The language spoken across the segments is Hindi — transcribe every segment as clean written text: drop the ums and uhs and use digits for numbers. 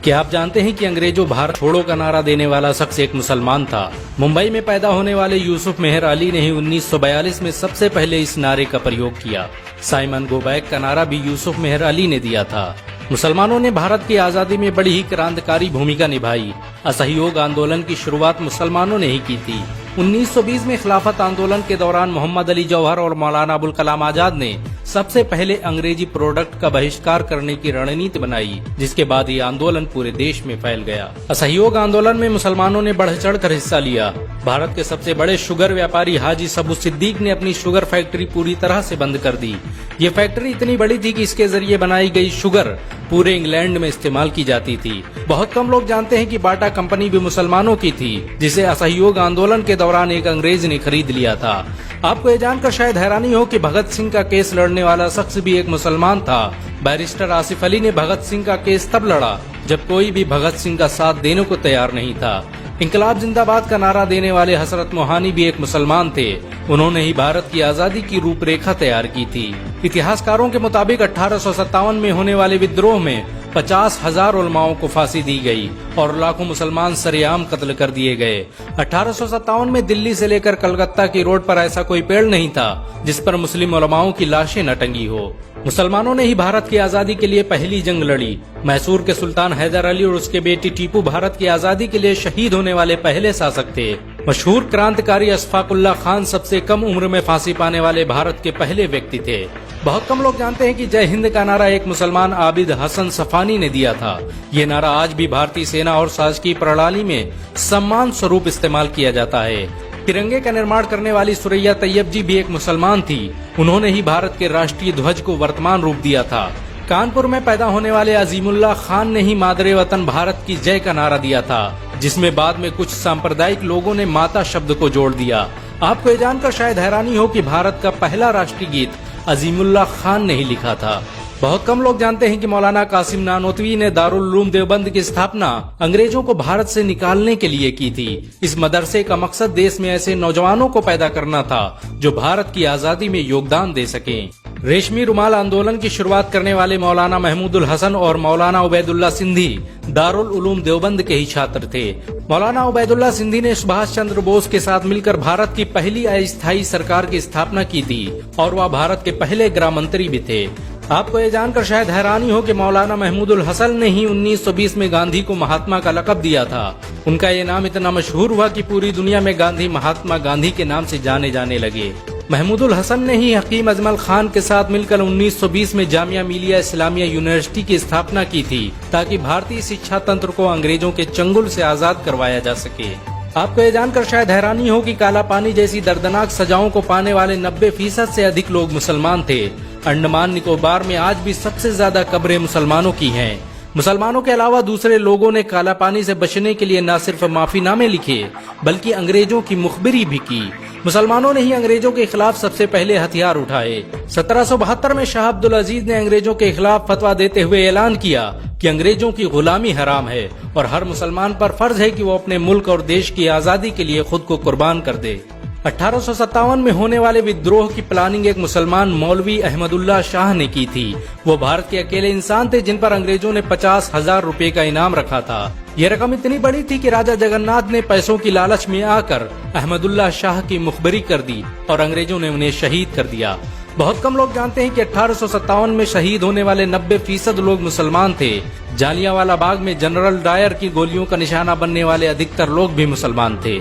क्या आप जानते हैं कि अंग्रेजों भारत छोड़ो का नारा देने वाला शख्स एक मुसलमान था। मुंबई में पैदा होने वाले यूसुफ मेहर अली ने ही 1942 में सबसे पहले इस नारे का प्रयोग किया। साइमन गो बैक का नारा भी यूसुफ मेहर अली ने दिया था। मुसलमानों ने भारत की आजादी में बड़ी ही क्रांतिकारी भूमिका निभाई। असहयोग आंदोलन की शुरुआत मुसलमानों ने ही की थी। 1920 में खिलाफत आंदोलन के दौरान मोहम्मद अली जौहर और मौलाना अबुल कलाम आजाद ने सबसे पहले अंग्रेजी प्रोडक्ट का बहिष्कार करने की रणनीति बनाई, जिसके बाद ये आंदोलन पूरे देश में फैल गया। असहयोग आंदोलन में मुसलमानों ने बढ़ चढ़ कर हिस्सा लिया। भारत के सबसे बड़े शुगर व्यापारी हाजी सबू सिद्दीक ने अपनी शुगर फैक्ट्री पूरी तरह से बंद कर दी। ये फैक्ट्री इतनी बड़ी थी कि इसके जरिए बनाई गई शुगर पूरे इंग्लैंड में इस्तेमाल की जाती थी। बहुत कम लोग जानते हैं कि बाटा कंपनी भी मुसलमानों की थी, जिसे असहयोग आंदोलन के दौरान एक अंग्रेज ने खरीद लिया था। आपको ये जानकर शायद हैरानी हो कि भगत सिंह का केस लड़ने वाला शख्स भी एक मुसलमान था। बैरिस्टर आसिफ अली ने भगत सिंह का केस तब लड़ा जब कोई भी भगत सिंह का साथ देने को तैयार नहीं था। इंकलाब जिंदाबाद का नारा देने वाले हजरत मोहानी भी एक मुसलमान थे। उन्होंने ही भारत की आजादी की रूपरेखा तैयार की थी। इतिहासकारों के मुताबिक 1857 में होने वाले विद्रोह में 50,000 उलमाओं को फांसी दी गई और लाखों मुसलमान सरेआम कत्ल कर दिए गए। 1857 में दिल्ली से लेकर कलकत्ता की रोड पर ऐसा कोई पेड़ नहीं था जिस पर मुस्लिम उलमाओं की लाशें न टंगी हो। मुसलमानों ने ही भारत की आजादी के लिए पहली जंग लड़ी। मैसूर के सुल्तान हैदर अली और उसके बेटी टीपू भारत की आजादी के लिए शहीद होने वाले पहले शासक थे। मशहूर क्रांतिकारी अशफाकुल्लाह खान सबसे कम उम्र में फांसी पाने वाले भारत के पहले व्यक्ति थे। बहुत कम लोग जानते हैं कि जय हिंद का नारा एक मुसलमान आबिद हसन सफानी ने दिया था। ये नारा आज भी भारतीय सेना और शासकीय प्रणाली में सम्मान स्वरूप इस्तेमाल किया जाता है। तिरंगे का निर्माण करने वाली सुरैया तैयब जी भी एक मुसलमान थी। उन्होंने ही भारत के राष्ट्रीय ध्वज को वर्तमान रूप दिया था। कानपुर में पैदा होने वाले अजीमुल्लाह खान ने ही मादरे वतन भारत की जय का नारा दिया था, जिसमें बाद में कुछ सांप्रदायिक लोगों ने माता शब्द को जोड़ दिया। आपको ये जानकर शायद हैरानी हो कि भारत का पहला राष्ट्रीय गीत अजीमुल्लाह खान ने ही लिखा था। बहुत कम लोग जानते हैं कि मौलाना कासिम नानोतवी ने दारुल उलूम देवबंद की स्थापना अंग्रेजों को भारत से निकालने के लिए की थी। इस मदरसे का मकसद देश में ऐसे नौजवानों को पैदा करना था जो भारत की आजादी में योगदान दे सकें। रेशमी रुमाल आंदोलन की शुरुआत करने वाले मौलाना महमूदुल हसन और मौलाना उबैदुल्ला सिंधी दारुल उलूम देवबंद के ही छात्र थे। मौलाना उबैदुल्ला सिंधी ने सुभाष चंद्र बोस के साथ मिलकर भारत की पहली अस्थायी सरकार की स्थापना की थी और वह भारत के पहले गृह मंत्री भी थे। आपको ये जानकर शायद हैरानी हो कि मौलाना महमूदुल हसन ने ही 1920 में गांधी को महात्मा का लक़ब दिया था। उनका ये नाम इतना मशहूर हुआ कि पूरी दुनिया में गांधी महात्मा गांधी के नाम से जाने जाने लगे। महमूदुल हसन ने ही हकीम अजमल खान के साथ मिलकर 1920 में जामिया मिलिया इस्लामिया यूनिवर्सिटी की स्थापना की थी, ताकि भारतीय शिक्षा तंत्र को अंग्रेजों के चंगुल से आजाद करवाया जा सके। आपको ये जानकर शायद हैरानी हो कि काला पानी जैसी दर्दनाक सजाओं को पाने वाले 90% से अधिक लोग मुसलमान थे। अंडमान निकोबार में आज भी सबसे ज्यादा कब्रें मुसलमानों की हैं। मुसलमानों के अलावा दूसरे लोगों ने काला पानी से बचने के लिए न सिर्फ माफीनामे लिखे बल्कि अंग्रेजों की मुखबिरी भी की। मुसलमानों ने ही अंग्रेजों के खिलाफ सबसे पहले हथियार उठाए। 1772 में शाह अब्दुल अजीज ने अंग्रेजों के खिलाफ फतवा देते हुए ऐलान किया कि अंग्रेजों की गुलामी हराम है और हर मुसलमान पर फर्ज है कि वो अपने मुल्क और देश की आजादी के लिए खुद को कुर्बान कर दे। 1857 में होने वाले विद्रोह की प्लानिंग एक मुसलमान मौलवी अहमदुल्ला शाह ने की थी। वो भारत के अकेले इंसान थे जिन पर अंग्रेजों ने 50,000 रुपए का इनाम रखा था। ये रकम इतनी बड़ी थी कि राजा जगन्नाथ ने पैसों की लालच में आकर अहमदुल्ला शाह की मुखबिरी कर दी और अंग्रेजों ने उन्हें शहीद कर दिया। बहुत कम लोग जानते हैं कि 1857 में शहीद होने वाले 90% लोग मुसलमान थे। जालियांवाला बाग में जनरल डायर की गोलियों का निशाना बनने वाले अधिकतर लोग भी मुसलमान थे।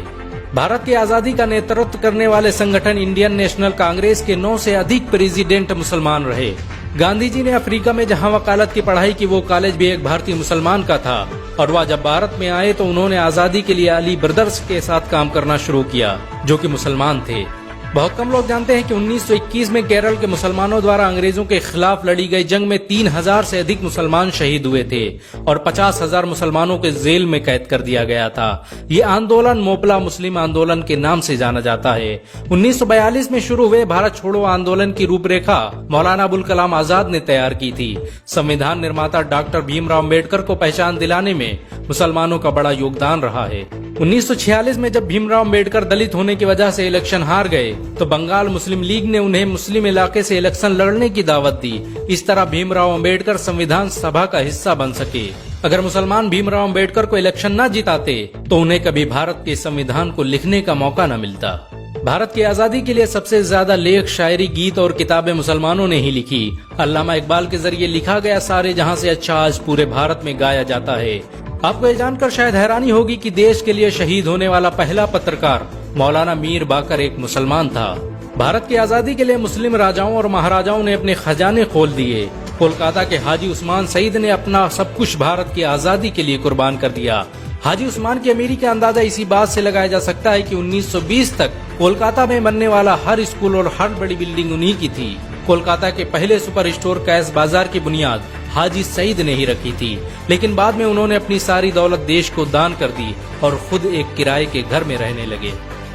भारत की आजादी का नेतृत्व करने वाले संगठन इंडियन नेशनल कांग्रेस के 9 से अधिक प्रेसिडेंट मुसलमान रहे। गांधी जी ने अफ्रीका में जहां वकालत की पढ़ाई की, वो कॉलेज भी एक भारतीय मुसलमान का था और वह जब भारत में आए तो उन्होंने आजादी के लिए अली ब्रदर्स के साथ काम करना शुरू किया, जो कि मुसलमान थे। बहुत कम लोग जानते हैं कि 1921 में केरल के मुसलमानों द्वारा अंग्रेजों के खिलाफ लड़ी गई जंग में 3000 से अधिक मुसलमान शहीद हुए थे और 50,000 मुसलमानों के जेल में कैद कर दिया गया था। ये आंदोलन मोपला मुस्लिम आंदोलन के नाम से जाना जाता है। 1942 में शुरू हुए भारत छोड़ो आंदोलन की रूपरेखा मौलाना अबुल कलाम आजाद ने तैयार की थी। संविधान निर्माता डॉक्टर भीमराव अम्बेडकर को पहचान दिलाने में मुसलमानों का बड़ा योगदान रहा है। 1946 में जब भीमराव अम्बेडकर दलित होने की वजह से इलेक्शन हार गए तो बंगाल मुस्लिम लीग ने उन्हें मुस्लिम इलाके से इलेक्शन लड़ने की दावत दी। इस तरह भीमराव अम्बेडकर संविधान सभा का हिस्सा बन सके। अगर मुसलमान भीमराव अंबेडकर को इलेक्शन न जिताते तो उन्हें कभी भारत के संविधान को लिखने का मौका न मिलता। भारत की आजादी के लिए सबसे ज्यादा लेख, शायरी, गीत और किताबें मुसलमानों ने ही लिखी। अल्लामा इकबाल के जरिए लिखा गया सारे जहां से अच्छा आज पूरे भारत में गाया जाता है। आपको ये जानकर शायद हैरानी होगी कि देश के लिए शहीद होने वाला पहला पत्रकार मौलाना मीर बाकर एक मुसलमान था। भारत की आजादी के लिए मुस्लिम राजाओं और महाराजाओं ने अपने खजाने खोल दिए। कोलकाता के हाजी उस्मान सईद ने अपना सब कुछ भारत की आजादी के लिए कुर्बान कर दिया। हाजी उस्मान की अमीरी का अंदाजा इसी बात से लगाया जा सकता है कि 1920 तक कोलकाता में बनने वाला हर स्कूल और हर बड़ी बिल्डिंग उन्हीं की थी। कोलकाता के पहले सुपर स्टोर कैश बाजार की बुनियाद हाजी सईद ने ही रखी थी, लेकिन बाद में उन्होंने अपनी सारी दौलत देश को दान कर दी और खुद एक किराए के घर में रहने लगे।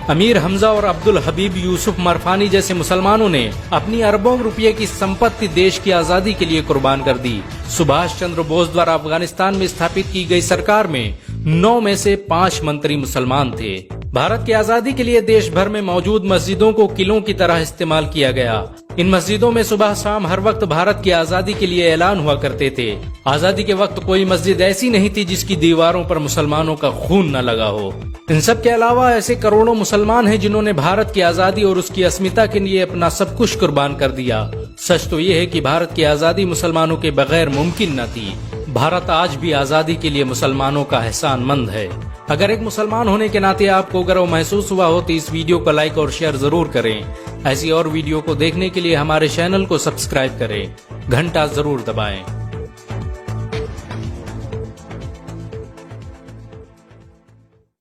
अमीर हमजा और अब्दुल हबीब यूसुफ मरफानी जैसे मुसलमानों ने अपनी अरबों रुपये की संपत्ति देश की आजादी के लिए कुर्बान कर दी। सुभाष चंद्र बोस द्वारा अफगानिस्तान में स्थापित की गई सरकार में 9 में से 5 मंत्री मुसलमान थे। भारत की आजादी के लिए देश भर में मौजूद मस्जिदों को किलों की तरह इस्तेमाल किया गया। इन मस्जिदों में सुबह शाम हर वक्त भारत की आजादी के लिए ऐलान हुआ करते थे। आजादी के वक्त कोई मस्जिद ऐसी नहीं थी जिसकी दीवारों पर मुसलमानों का खून न लगा हो। इन सब के अलावा ऐसे करोड़ों मुसलमान हैं जिन्होंने भारत की आजादी और उसकी अस्मिता के लिए अपना सब कुछ कुर्बान कर दिया। सच तो ये है कि भारत की आजादी मुसलमानों के बगैर मुमकिन न थी। भारत आज भी आजादी के लिए मुसलमानों का एहसानमंद है। अगर एक मुसलमान होने के नाते आपको गर्व महसूस हुआ हो तो इस वीडियो को लाइक और शेयर जरूर करें। ऐसी और वीडियो को देखने के लिए हमारे चैनल को सब्सक्राइब करें, घंटा जरूर दबाएं।